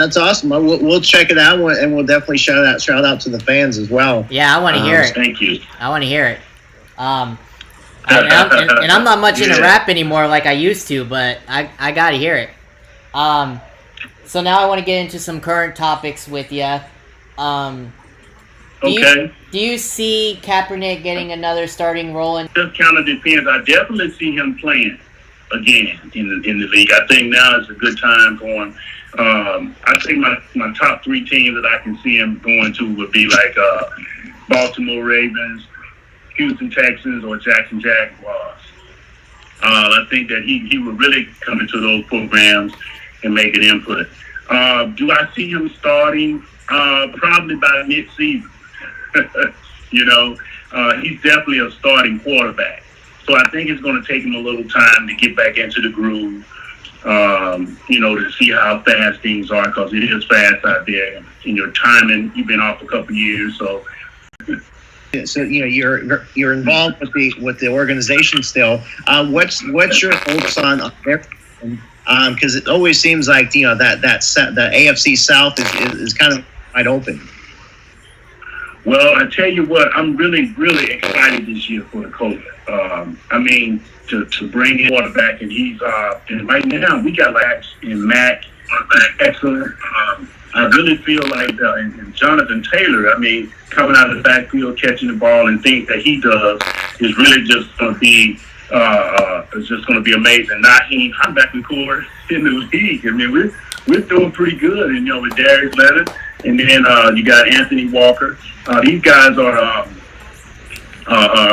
That's awesome. We'll check it out, and we'll definitely shout out to the fans as well. Yeah, I want to hear it. Thank you. I want to hear it. And I'm not much into rap anymore like I used to, but I got to hear it. So now I want to get into some current topics with you. Okay. Do you see Kaepernick getting another starting role? It just kind of depends. I definitely see him playing again in the league. I think now is a good time going. I think my top three teams that I can see him going to would be like Baltimore Ravens, Houston Texans, or Jackson Jaguars. I think that he would really come into those programs and make an input. Do I see him starting? Probably by mid-season. He's definitely a starting quarterback. So I think it's going to take him a little time to get back into the groove, to see how fast things are, because it is fast out there. And your timing, you've been off a couple of years, so. So you're involved with the organization still. What's your hopes on everything? Because it always seems like the AFC South is kind of wide open. Well, I tell you what, I'm really, really excited this year for the Colts. To bring in quarterback, and he's and right now we got Lax and Mac, excellent. I really feel like and Jonathan Taylor, coming out of the backfield, catching the ball, and things that he does is really just going to be amazing. Naheem, I'm back in core in the league. We're doing pretty good, and with Darius Leonard, and then you got Anthony Walker. These guys are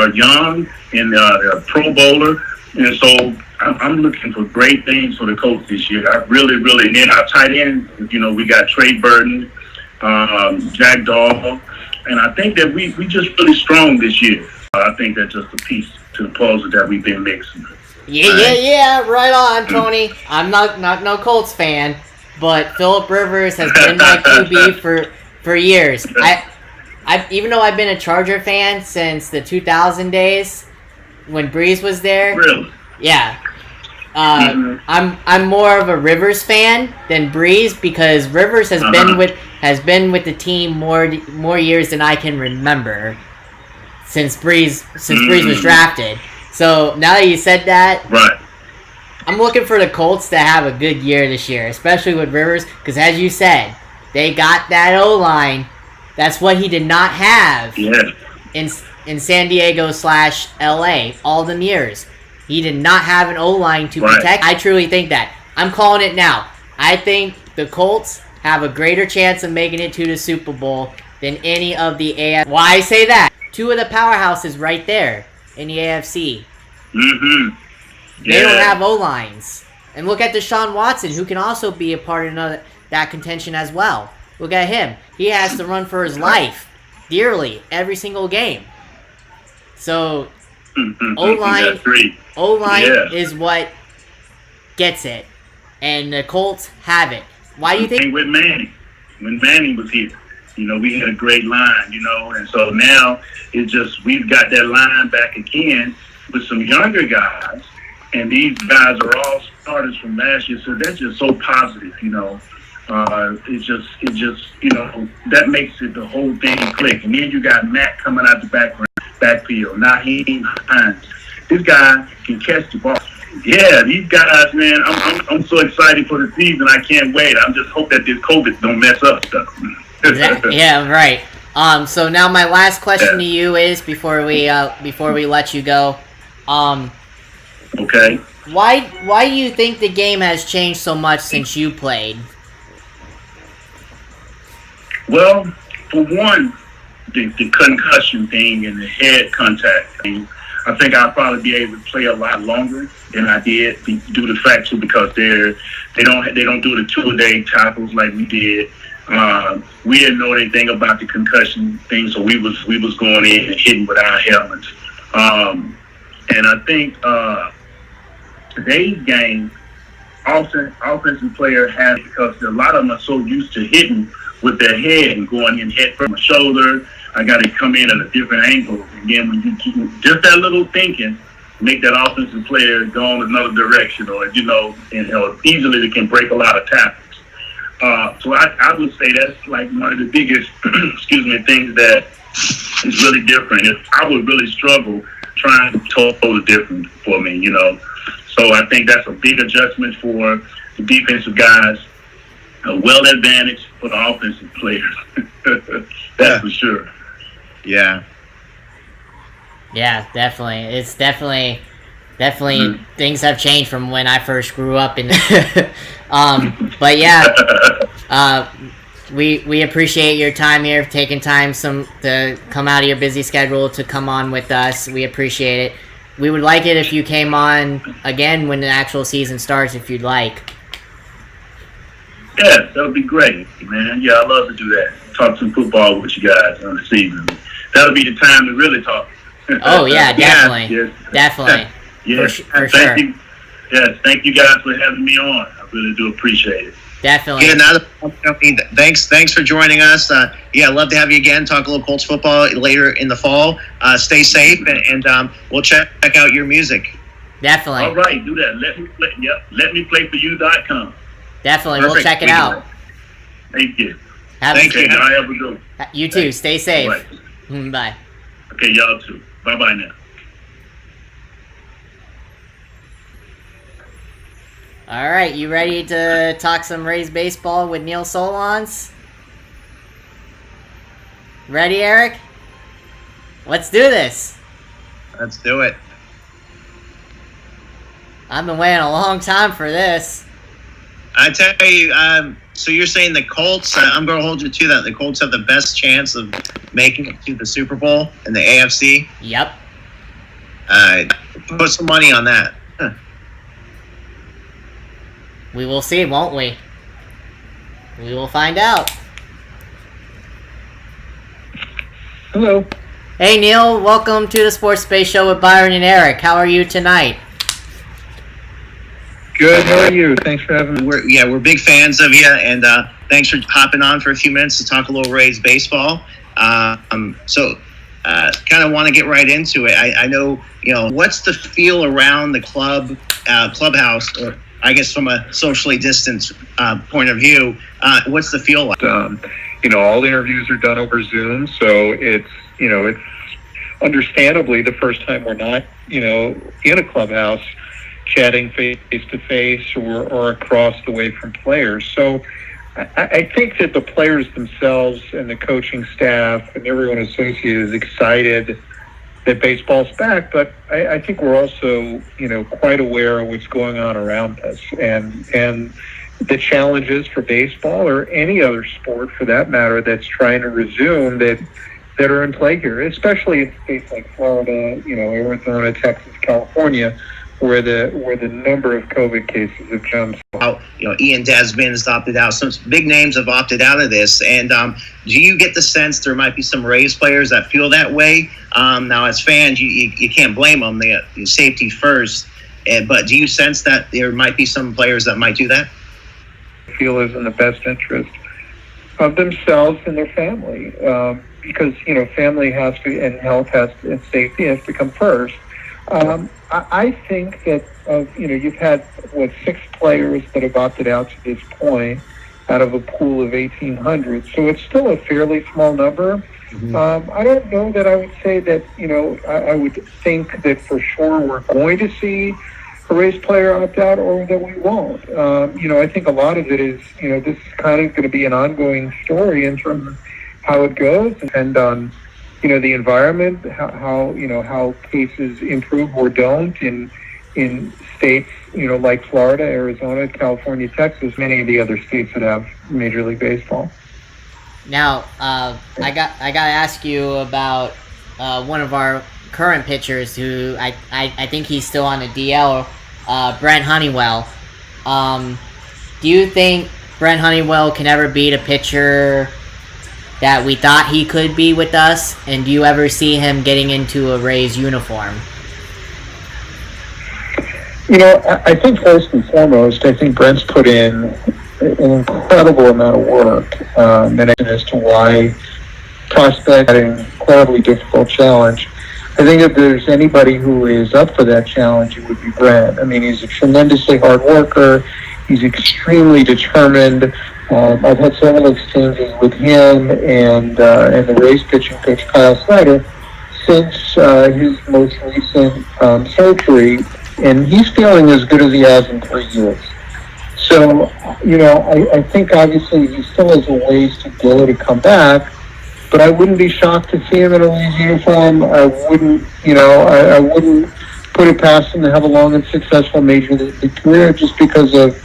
young and they're a Pro Bowler, and so I'm looking for great things for the Colts this year. I really, and then our tight end, we got Trey Burton, Jack Doyle, and I think that we just really strong this year. I think that's just a piece to the puzzle that we've been mixing. Yeah, right on, Tony. I'm not no Colts fan, but Phillip Rivers has been my QB for years. I even though I've been a Charger fan since the 2000 days when Breeze was there. Really? Yeah. I'm more of a Rivers fan than Breeze, because Rivers has been with the team more years than I can remember since Breeze was drafted. So now that you said that, right, I'm looking for the Colts to have a good year this year, especially with Rivers, because as you said, they got that O-line. That's what he did not have in San Diego / LA all them years. He did not have an O-line to protect. I truly think that. I'm calling it now. I think the Colts have a greater chance of making it to the Super Bowl than any of the AFC. Why I say that? Two of the powerhouses right there in the AFC. Mm-hmm. They don't have O-lines. And look at Deshaun Watson, who can also be a part of that contention as well. Look at him. He has to run for his life dearly every single game. So, O-line is what gets it. And the Colts have it. Why do you think? With Manning, when Manning was here, we had a great line, and so now it's just we've got that line back again with some younger guys, and these guys are all starters from last year, so that's just so positive, It just that makes it the whole thing click. And then you got Matt coming out the backfield. Naheem Hines. This guy can catch the ball. Yeah, these guys, man, I'm so excited for the season. I can't wait. I'm just hope that this COVID don't mess up stuff. Yeah, right. So now my last question to you is before we let you go. Okay. Why do you think the game has changed so much since you played? Well, for one, the concussion thing and the head contact thing, I think I'll probably be able to play a lot longer than I did due to the fact because they don't do the 2-a-day tackles like we did. We didn't know anything about the concussion thing, so we was going in and hitting with our helmets. And I think today's game, offensive player has, because a lot of them are so used to hitting with their head and going in head from a shoulder. I got to come in at a different angle. Again, when you keep just that little thinking, make that offensive player go in another direction, or easily they can break a lot of tackles. So I would say that's like one of the biggest, things that is really different. I would really struggle trying to totally different for me, So I think that's a big adjustment for the defensive guys, a well advantage for the offensive players. That's for sure. Yeah. Yeah, definitely. It's definitely things have changed from when I first grew up in but yeah, we appreciate your time here, taking time to come out of your busy schedule to come on with us. We appreciate it. We would like it if you came on again when the actual season starts, if you'd like. Yeah, that would be great, man. Yeah, I'd love to do that. Talk some football with you guys on the season. That'll be the time to really talk. Oh yeah, definitely. Yes. Definitely. Yes. For thank sure. you. Yes, thank you guys for having me on. I really do appreciate it. Definitely. Yeah, thanks for joining us. I'd love to have you again. Talk a little Colts football later in the fall. Stay safe, and we'll check out your music. Definitely. All right, do that. Let me play for you.com. Definitely. Perfect. We'll check it out. Thank you. Thank you. Y'all have a good one. You too. Stay safe. Right. Bye. Okay, y'all too. Bye-bye now. All right, you ready to talk some Rays baseball with Neil Solondz? Ready, Eric? Let's do this. Let's do it. I've been waiting a long time for this. I tell you, so you're saying the Colts, I'm going to hold you to that. The Colts have the best chance of making it to the Super Bowl in the AFC? Yep. Put some money on that. Huh. We will see, won't we? We will find out. Hello. Hey, Neil. Welcome to the Sports Space Show with Byron and Eric. How are you tonight? Good. How are you? Thanks for having me. We're big fans of you, and thanks for hopping on for a few minutes to talk a little Rays baseball. Kind of want to get right into it. I know, what's the feel around the clubhouse, or I guess from a socially distanced point of view, what's the feel like? All the interviews are done over Zoom, so it's understandably the first time we're not, in a clubhouse chatting face to face or across the way from players. So I think that the players themselves and the coaching staff and everyone associated is excited that baseball's back, but I think we're also, quite aware of what's going on around us and the challenges for baseball or any other sport for that matter that's trying to resume that are in play here, especially in states like Florida, Arizona, Texas, California, where the number of COVID cases have jumped. Ian Desmond's opted out. Some big names have opted out of this. And do you get the sense there might be some Rays players that feel that way? Now, as fans, you can't blame them. They got safety first. But do you sense that there might be some players that might do that? Feel is in the best interest of themselves and their family, because family has to, and health has to, and safety has to come first. I think that you've had 6 players that have opted out to this point out of a pool of 1,800, so it's still a fairly small number. Mm-hmm. I don't know that I would say that I would think that for sure we're going to see a Rays player opt out, or that we won't. I think a lot of it is this is kind of going to be an ongoing story in terms of how it goes, and on the environment, how cases improve or don't in states, like Florida, Arizona, California, Texas, many of the other states that have Major League Baseball. Now, I got to ask you about one of our current pitchers who I think he's still on the DL, Brent Honeywell. Do you think Brent Honeywell can ever beat a pitcher that we thought he could be with us? And do you ever see him getting into a Rays uniform? I think first and foremost, I think Brent's put in an incredible amount of work, and as to why prospect had an incredibly difficult challenge. I think if there's anybody who is up for that challenge, it would be Brent. I mean, he's a tremendously hard worker. He's extremely determined. I've had several exchanges with him and the Rays pitching coach Kyle Snyder since his most recent surgery, and he's feeling as good as he has in 3 years. So, I think obviously he still has a ways to go to come back, but I wouldn't be shocked to see him in a Rays uniform. I wouldn't, I wouldn't put it past him to have a long and successful major league career just because of,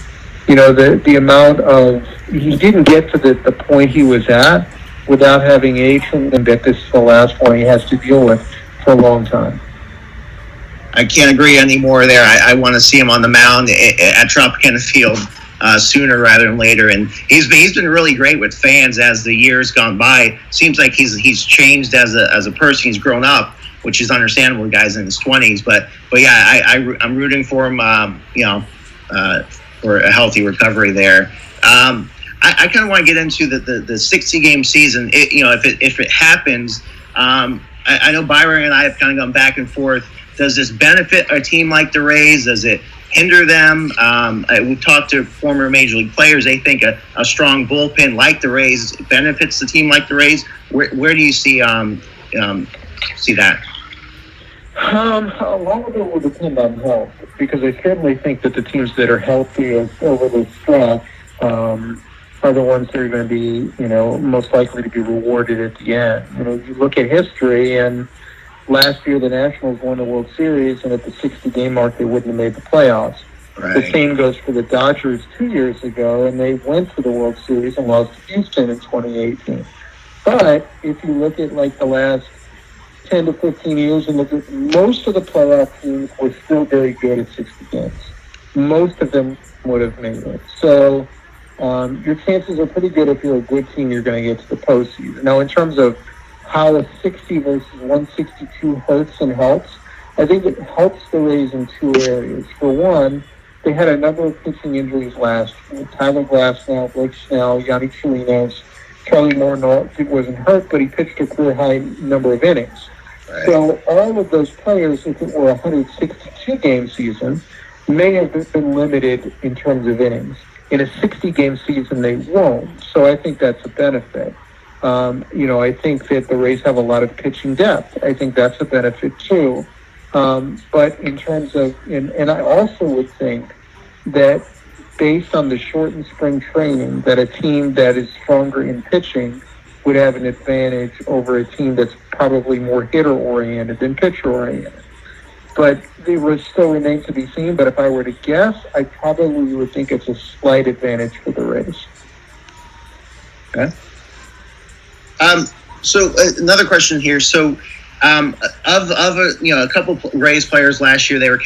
the amount of, he didn't get to the point he was at without having aged, and that this is the last one he has to deal with for a long time. I can't agree anymore there. I want to see him on the mound at Tropicana Field sooner rather than later. And he's been really great with fans as the years gone by. Seems like he's changed as a person. He's grown up, which is understandable. The guy's in his 20s, but yeah, I'm rooting for him. For a healthy recovery there. I kind of want to get into the 60-game season. If it happens, I know Byron and I have kind of gone back and forth. Does this benefit a team like the Rays? Does it hinder them? We've talked to former Major League players. They think a strong bullpen like the Rays benefits the team like the Rays. Where do you see that? A lot of it will depend on health, because I certainly think that the teams that are healthy over the stretch are the ones that are going to be, most likely to be rewarded at the end. You look at history, and last year the Nationals won the World Series, and at the 60-game mark they wouldn't have made the playoffs. Right. The same goes for the Dodgers 2 years ago, and they went to the World Series and lost to Houston in 2018. But if you look at the last 10 to 15 years, and look at most of the playoff teams were still very good at 60 games. Most of them would have made it. So your chances are pretty good if you're a good team, you're going to get to the postseason. Now, in terms of how a 60 versus 162 hurts and helps, I think it helps the Rays in two areas. For one, they had a number of pitching injuries last year. Tyler Glasnow, Blake Snell, Yanni Chirinos, Charlie Morneau wasn't hurt, but he pitched a career-high number of innings. Right. So all of those players, if it were a 162-game season, may have been limited in terms of innings. In a 60-game season, they won't. So I think that's a benefit. I think that the Rays have a lot of pitching depth. I think that's a benefit too. But in terms of, and I also would think that based on the shortened spring training, that a team that is stronger in pitching would have an advantage over a team that's probably more hitter-oriented than pitcher-oriented. But it would still remain to be seen. But if I were to guess, I probably would think it's a slight advantage for the Rays. Okay. So another question here. So a couple Rays players last year, they were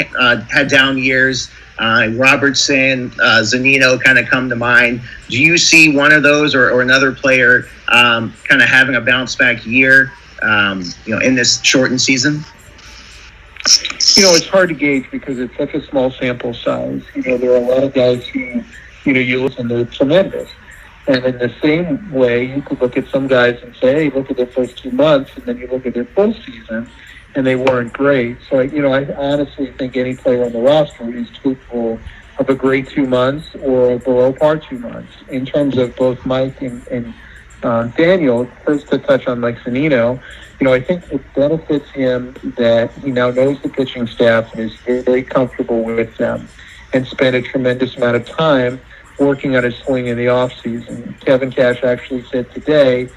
had down years. Robertson, Zunino kind of come to mind. Do you see one of those or another player kind of having a bounce back year, in this shortened season? It's hard to gauge because it's such a small sample size. There are a lot of guys who, you listen, they're tremendous. And in the same way, you could look at some guys and say, hey, look at their first 2 months, and then you look at their full season, and they weren't great. So, I honestly think any player on the roster is capable of a great 2 months or a below par 2 months. In terms of both Mike and Daniel, first to touch on Mike Zunino, I think it benefits him that he now knows the pitching staff and is very comfortable with them and spent a tremendous amount of time working on his swing in the offseason. Kevin Cash actually said today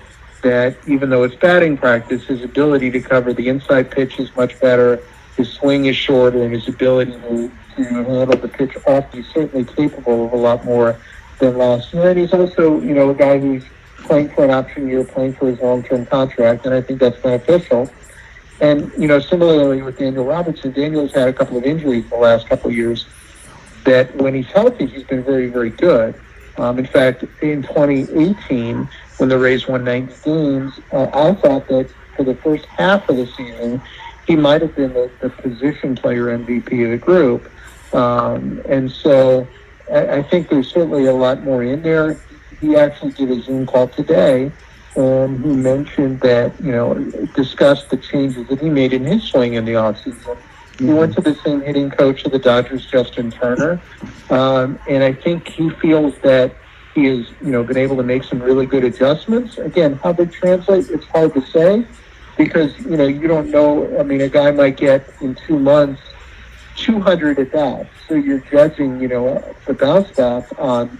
that even though it's batting practice, his ability to cover the inside pitch is much better, his swing is shorter, and his ability to handle the pitch off, he's certainly capable of a lot more than last year. And he's also, a guy who's playing for an option year, playing for his long-term contract, and I think that's beneficial. And, similarly with Daniel Robertson, Daniel's had a couple of injuries the last couple of years that when he's healthy, he's been very, very good. In fact, in 2018, when the Rays won 90 games, I thought that for the first half of the season, he might have been the position player MVP of the group. And so I think there's certainly a lot more in there. He actually did a Zoom call today, and he mentioned that, discussed the changes that he made in his swing in the offseason. He went to the same hitting coach of the Dodgers, Justin Turner, and I think he feels that He has, been able to make some really good adjustments. Again, how they translate, it's hard to say because, you don't know. I mean, a guy might get in 2 months 200 at bats. So you're judging, the bounce back on,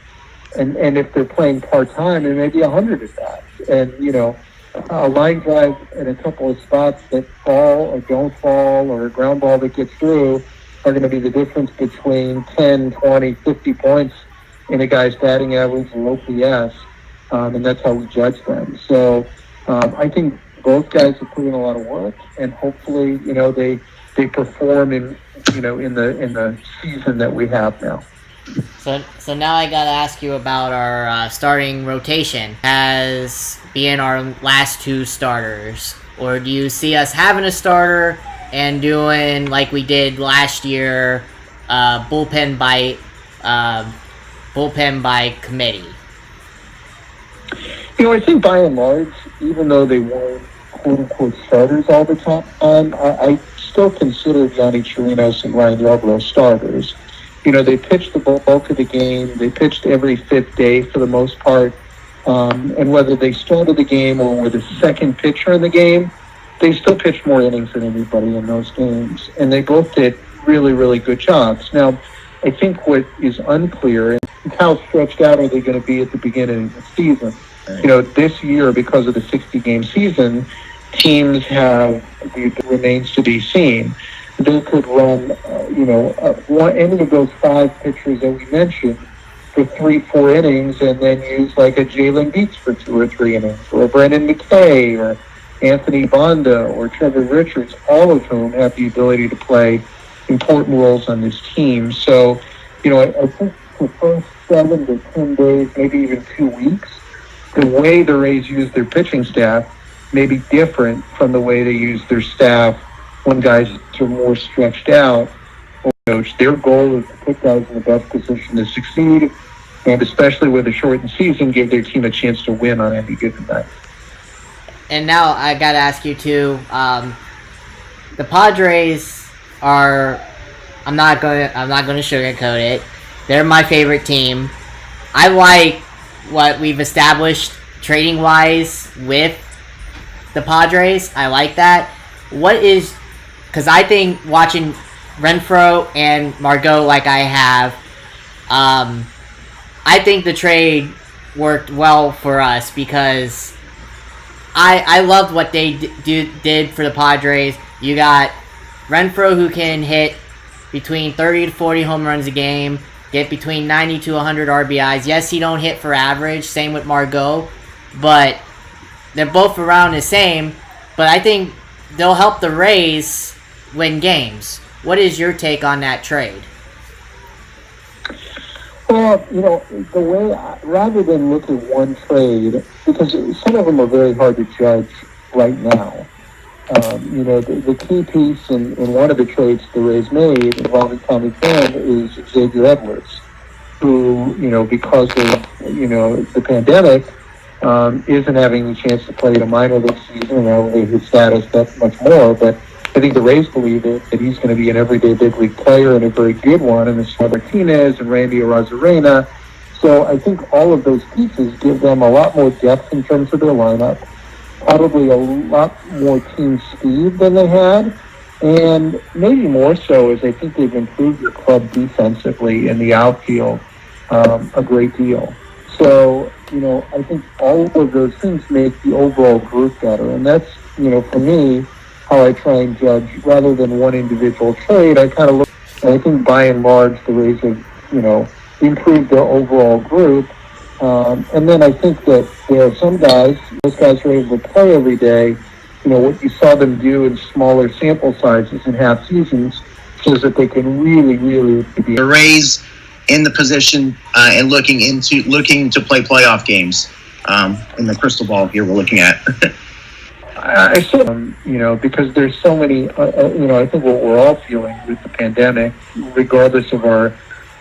and if they're playing part-time, it may be 100 at bats. And, a line drive in a couple of spots that fall or don't fall or a ground ball that gets through are going to be the difference between 10, 20, 50 points in a guy's batting average or OPS, and that's how we judge them. So I think both guys have put in a lot of work, and hopefully, they perform in the season that we have now. So now I gotta ask you about our starting rotation as being our last 2 starters, or do you see us having a starter and doing like we did last year, bullpen by committee? I think by and large, even though they weren't quote-unquote starters all the time, I still consider Johnny Chirinos and Ryan Yarbrough starters. They pitched the bulk of the game. They pitched every 5th day for the most part. And whether they started the game or were the second pitcher in the game, they still pitched more innings than anybody in those games. And they both did really, really good jobs. Now, I think what is unclear is how stretched out are they going to be at the beginning of the season. This year, because of the 60-game season, teams have, it remains to be seen. They could run, any of those 5 pitchers that we mentioned for 3-4 innings and then use like a Jalen Beats for 2 or 3 innings, or Brendan McKay, or Anthony Bonda, or Trevor Richards, all of whom have the ability to play important roles on this team. So, I think the first 7 to 10 days, maybe even 2 weeks, the way the Rays use their pitching staff may be different from the way they use their staff when guys are more stretched out. Their goal is to put guys in the best position to succeed, and especially with a shortened season, give their team a chance to win on any given night. And now I gotta ask you too. The Padres are. I'm not gonna sugarcoat it. They're my favorite team. I like what we've established trading wise with the Padres. I like that. Because I think watching Renfroe and Margot like I have, I think the trade worked well for us because I loved what they did for the Padres. You got Renfroe, who can hit between 30 to 40 home runs a game, get between 90 to 100 RBIs. Yes, he don't hit for average. Same with Margot, but they're both around the same. But I think they'll help the Rays win games. What is your take on that trade? Well, the way, rather than look at one trade, because some of them are very hard to judge right now. The key piece in one of the trades the Rays made involving Tommy Pham is Xavier Edwards, who, because of, the pandemic, isn't having the chance to play in a minor league season and elevate his status that much more, but I think the Rays believe that he's going to be an everyday big league player and a very good one, and it's Martinez and Randy Arozarena. So I think all of those pieces give them a lot more depth in terms of their lineup, probably a lot more team speed than they had, and maybe more so as I think they've improved their club defensively in the outfield a great deal. So, I think all of those things make the overall group better, and that's, for me, how I try and judge rather than one individual trade. I kind of look, and I think by and large the Rays have, improved their overall group. And then I think that there are some guys, those guys are able to play every day. What you saw them do in smaller sample sizes and half seasons shows that they can really, really be the Rays in the position and looking to play playoff games in the crystal ball here we're looking at. I said, because there's so many, I think what we're all feeling with the pandemic, regardless of our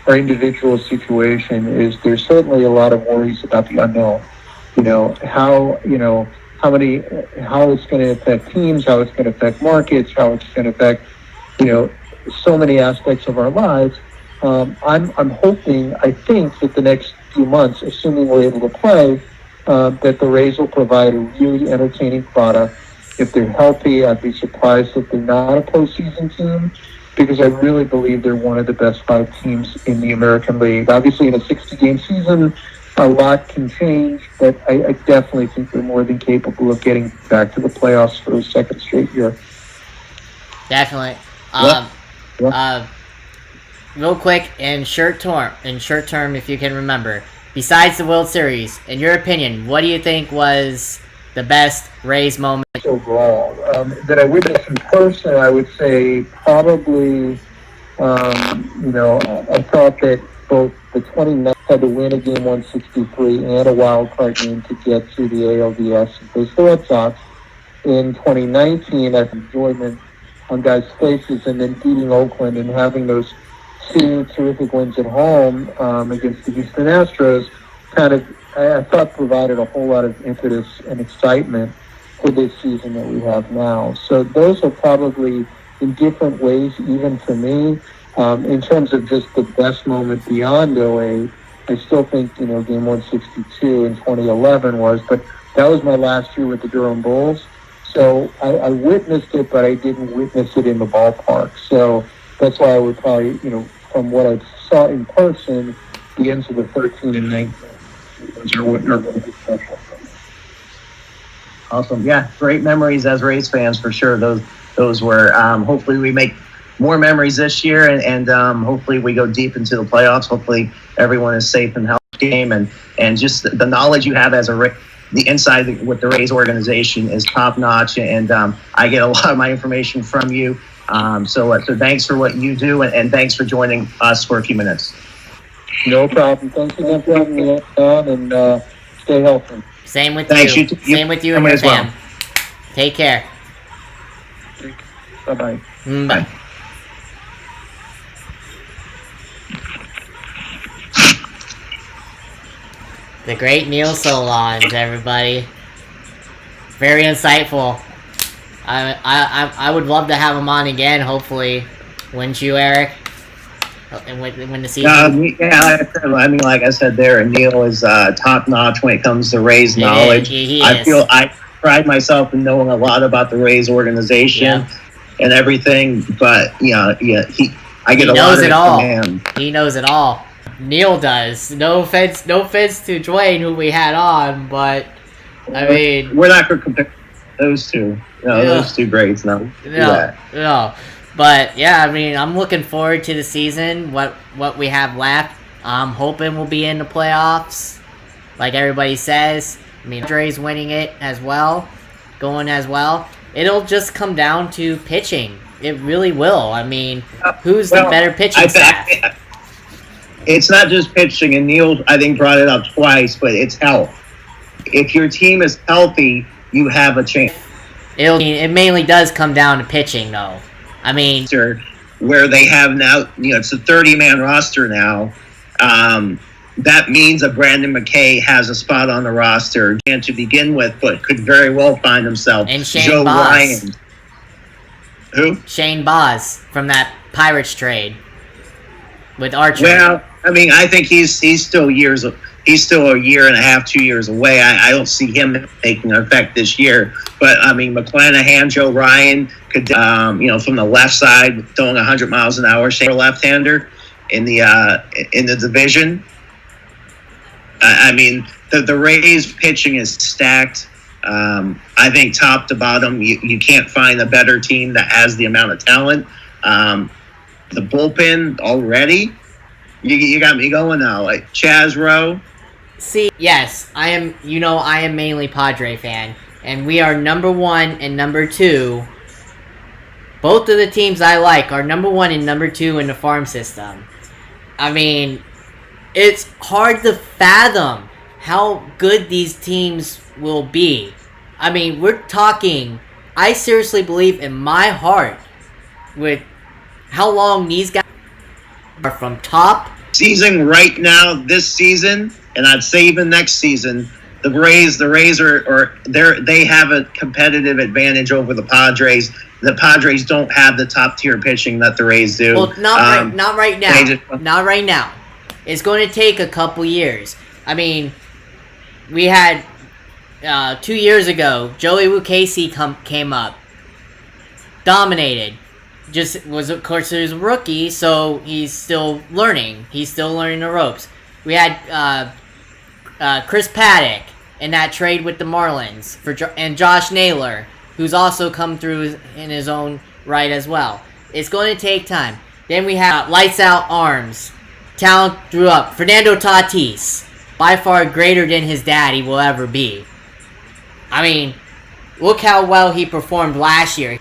individual situation, is there's certainly a lot of worries about the unknown. How it's going to affect teams, how it's going to affect markets, how it's going to affect, so many aspects of our lives. I'm hoping, I think that the next few months, assuming we're able to play, that the Rays will provide a really entertaining product. If they're healthy, I'd be surprised if they're not a postseason team, because I really believe they're one of the best 5 teams in the American League. Obviously, in a 60-game season, a lot can change, but I definitely think they're more than capable of getting back to the playoffs for a second straight year. Definitely. Real quick, in short term, if you can remember, besides the World Series, in your opinion, what do you think was the best Rays moment overall? That I witnessed in person, I would say probably, I thought that both the 29th had to win a game 163 and a wild card game to get to the ALDS. Those the Red Sox. In 2019, I had enjoyment on guys' faces, and then beating Oakland and having those 2 terrific wins at home against the Houston Astros kind of, I thought, provided a whole lot of impetus and excitement for this season that we have now. So those are probably in different ways, even for me. In terms of just the best moment beyond 08, I still think, game 162 in 2011 was, but that was my last year with the Durham Bulls. So I witnessed it, but I didn't witness it in the ballpark. So that's why I would probably, from what I saw in person, the ends of the 13 and 19. Those are what are going to be special. Awesome. Yeah, great memories as Rays fans for sure. Those were. Hopefully, we make more memories this year, and hopefully we go deep into the playoffs. Hopefully, everyone is safe and healthy game, and just the knowledge you have as the inside with the Rays organization is top notch, and I get a lot of my information from you. So thanks for what you do, and thanks for joining us for a few minutes. No problem. Thanks again for having me on, and stay healthy. Same with Thanks, you. you Same with you and your fam. Well. Take care. Bye-bye. Bye. The great Neil Solondz, everybody. Very insightful. I would love to have him on again, hopefully. Wouldn't you, Eric? And when the season... like I said there, Neil is top-notch when it comes to Rays knowledge. He I feel I pride myself in knowing a lot about the Rays organization and everything, but, I get a lot of it from him. He knows it all. Neil does. No offense to Dwayne, who we had on, but, I mean... We're not going to compare those two. Those two grades, no. No. But, yeah, I mean, I'm looking forward to the season, what we have left. I'm hoping we'll be in the playoffs, like everybody says. I mean, Andre's winning it as well, going as well. It'll just come down to pitching. It really will. I mean, who's the better pitching staff? It's not just pitching, and Neil, I think, brought it up twice, but it's health. If your team is healthy, you have a chance. It mainly does come down to pitching, though. I mean, where they have now, it's a 30-man roster now. That means that Brandon McKay has a spot on the roster and to begin with, but could very well find himself. And Shane Joe Boz. Ryan. Who? Shane Boz from that Pirates trade with Archer. Well, I mean, I think he's still a year and a half, 2 years away. I don't see him taking effect this year. But, I mean, McClanahan, Joe Ryan could, from the left side, throwing 100 miles an hour, Shane, left-hander in the division. I mean, the Rays pitching is stacked. I think top to bottom, you can't find a better team that has the amount of talent. The bullpen already, you got me going now. Like Chaz Rowe. See, yes, I am mainly Padre fan, and we are number 1 and number 2. Both of the teams I like are number 1 and number 2 in the farm system. I mean, it's hard to fathom how good these teams will be. I mean, we're talking, I seriously believe in my heart with how long these guys are from top. Season right now, this season, and I'd say even next season, the Rays they have a competitive advantage over the Padres. The Padres don't have the top tier pitching that the Rays do. Well, not right now. Not right now. It's going to take a couple years. I mean, we had 2 years ago, Joey Lucchese came up, dominated. Just was, of course, he was a rookie, so he's still learning. He's still learning the ropes. We had Chris Paddock in that trade with the Marlins and Josh Naylor, who's also come through in his own right as well. It's going to take time. Then we have lights out arms. Talent grew up. Fernando Tatis, by far greater than his dad he will ever be. I mean, look how well he performed last year.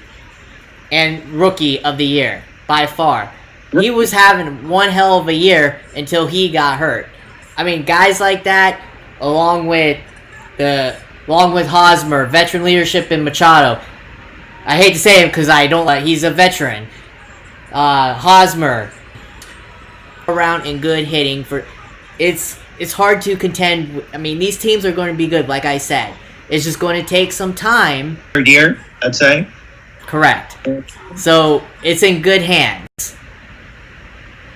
And Rookie of the Year, by far. He was having one hell of a year until he got hurt. I mean, guys like that, along with Hosmer, veteran leadership in Machado. I hate to say him because I don't like. He's a veteran. Hosmer, around in good hitting for. It's hard to contend. I mean, these teams are going to be good, like I said. It's just going to take some time. Third year, I'd say. Correct. So it's in good hands.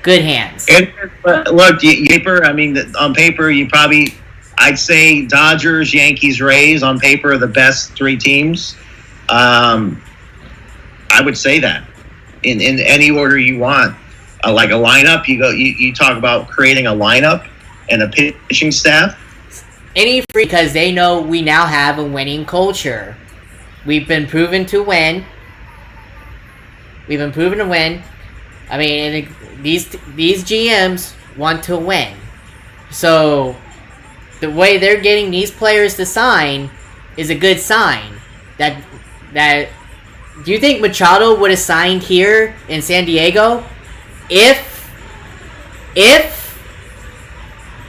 Good hands. And look, paper. I mean, on paper, you probably, I'd say Dodgers, Yankees, Rays. On paper, are the best three teams. I would say that in any order you want. Like a lineup, you talk about creating a lineup and a pitching staff. Because they know we now have a winning culture. We've been proven to win. I mean, these GMs want to win. So the way they're getting these players to sign is a good sign. That do you think Machado would have signed here in San Diego if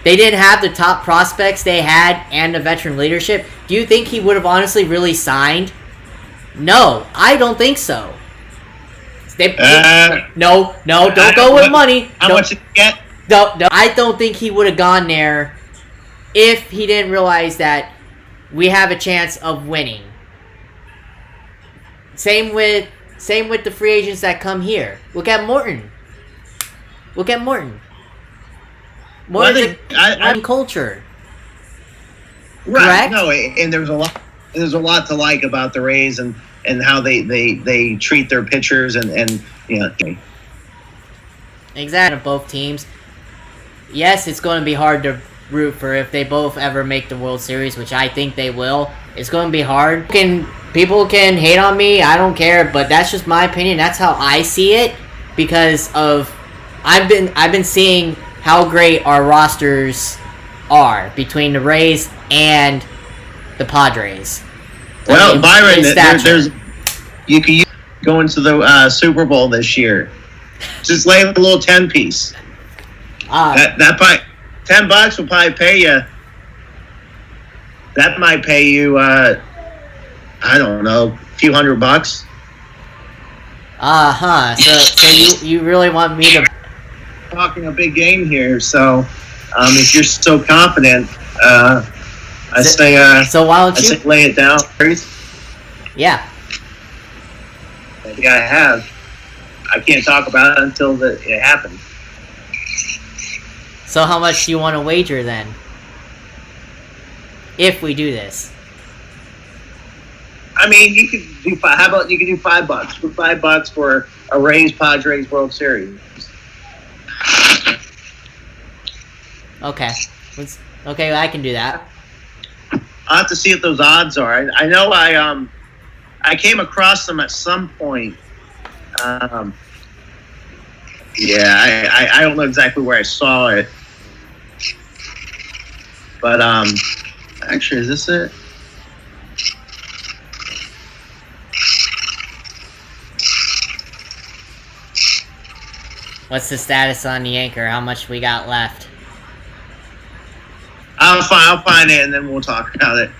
they didn't have the top prospects they had and the veteran leadership? Do you think he would have honestly really signed? No, I don't think so. No, don't go with money. How much did you get? No, I don't think he would have gone there if he didn't realize that we have a chance of winning. Same with the free agents that come here. Look at Morton. Morton's a culture. Right. Correct? No, and there's a lot to like about the Rays and how they treat their pitchers and you know. Exactly. Both teams. Yes, it's going to be hard to root for if they both ever make the World Series, which I think they will. It's going to be hard. People can hate on me. I don't care, but that's just my opinion. That's how I see it because of I've been seeing how great our rosters are between the Rays and the Padres. Well, Byron, you can go into the Super Bowl this year. Just lay a little 10-piece. That probably $10 will probably pay you. That might pay you, I don't know, a few $100. So you really want me to talking a big game here? So, if you're so confident, I say. So why don't you lay it down? Yeah. Yeah, I have. I can't talk about it until it happens. So how much do you want to wager then? If we do this. I mean, you could do $5. How about you could do $5 for $5 for a Rays Padres World Series? Okay. Okay, I can do that. I'll have to see what those odds are. I know I came across them at some point. I don't know exactly where I saw it. But actually, is this it? What's the status on the anchor? How much we got left? I'll find it and then we'll talk about it.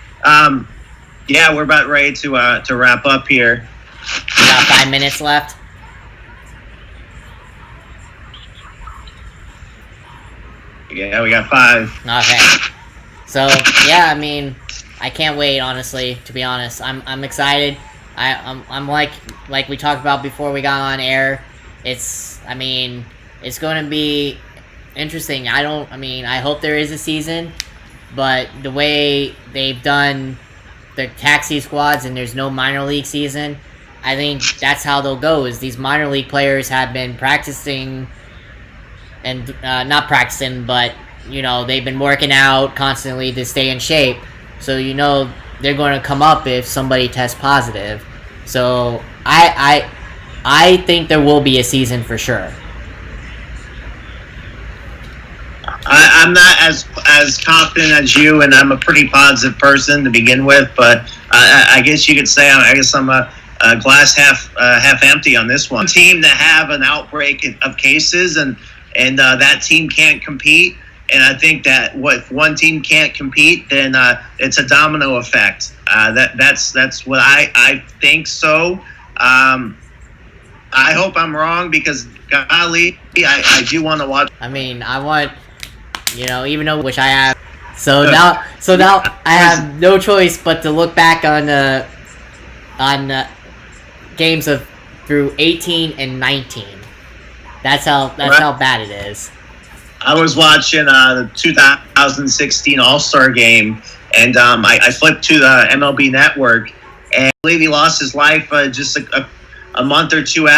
Yeah, we're about ready to wrap up here. We got 5 minutes left. Yeah, we got 5. Okay. So yeah, I mean, I can't wait. Honestly, to be honest, I'm excited. I'm like we talked about before we got on air. It's going to be interesting. I hope there is a season. but the way they've done the taxi squads and there's no minor league season, I think that's how they'll go. Is these minor league players have been practicing and not practicing, but they've been working out constantly to stay in shape. So they're going to come up if somebody tests positive. So I think there will be a season for sure. I'm not as confident as you, and I'm a pretty positive person to begin with. But I guess you could say I'm a glass half empty on this one. Team to have an outbreak of cases, and that team can't compete. And I think that if one team can't compete, then it's a domino effect. That's what I think. So I hope I'm wrong, because golly, I do want to watch. I mean, I want, even though which I have. So now I have no choice but to look back on games of through 18 and 19. That's how bad it is. I was watching the 2016 All-Star game, and I flipped to the MLB Network, and I believe he lost his life just a month or two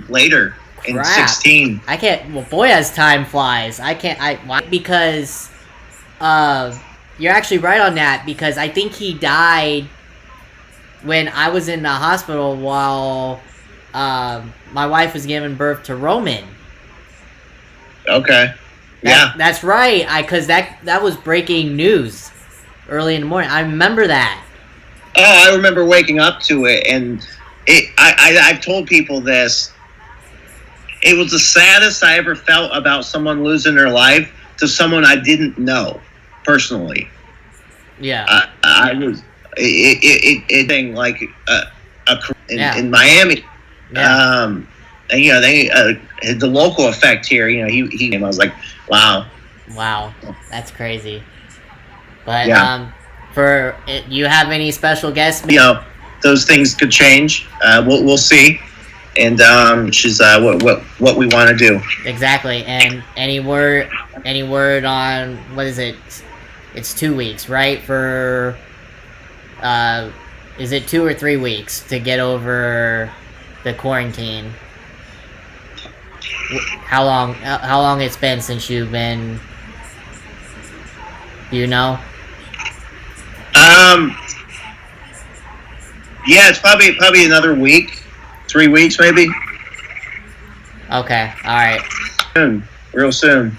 later in 16. I can't. Well, boy, as time flies, I can't. Why? Because you're actually right on that, because I think he died when I was in the hospital while my wife was giving birth to Roman. Okay. Yeah, that's right. Because that was breaking news early in the morning. I remember that. Oh, I remember waking up to it, and I've told people this. It was the saddest I ever felt about someone losing their life to someone I didn't know personally. Yeah, I was it thing like in Miami. Yeah. And they the local effect here. He I was like, wow, that's crazy. But yeah. You have any special guests? Those things could change. We'll see. And she's what we want to do. Exactly. And any word on what is it? It's 2 weeks, right? For is it 2 or 3 weeks to get over the quarantine? How long it's been since you've been? Do you know? Yeah, it's probably another week, 3 weeks maybe. Okay, all right. Real soon.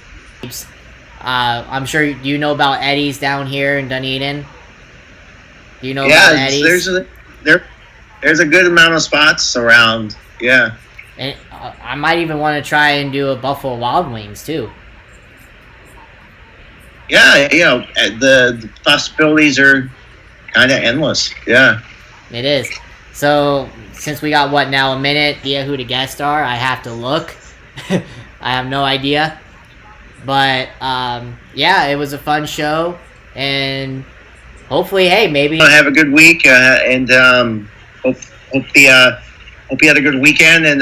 I'm sure you know about Eddie's down here in Dunedin. Do you know about Eddie's? There's a good amount of spots around. Yeah. And I might even want to try and do a Buffalo Wild Wings too. Yeah, the possibilities are kind of endless. Yeah. It is. So, since we got, a minute, who the guests are, I have to look. I have no idea. But, yeah, it was a fun show. And hopefully, hey, maybe... Have a good week, and hope you had a good weekend, and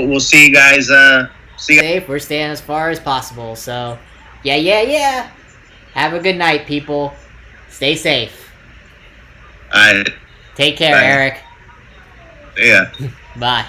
we'll see you guys. See you. Safe. We're staying as far as possible. So, yeah. Have a good night, people. Stay safe. All right. Take care, Bye. Eric. Yeah. Bye.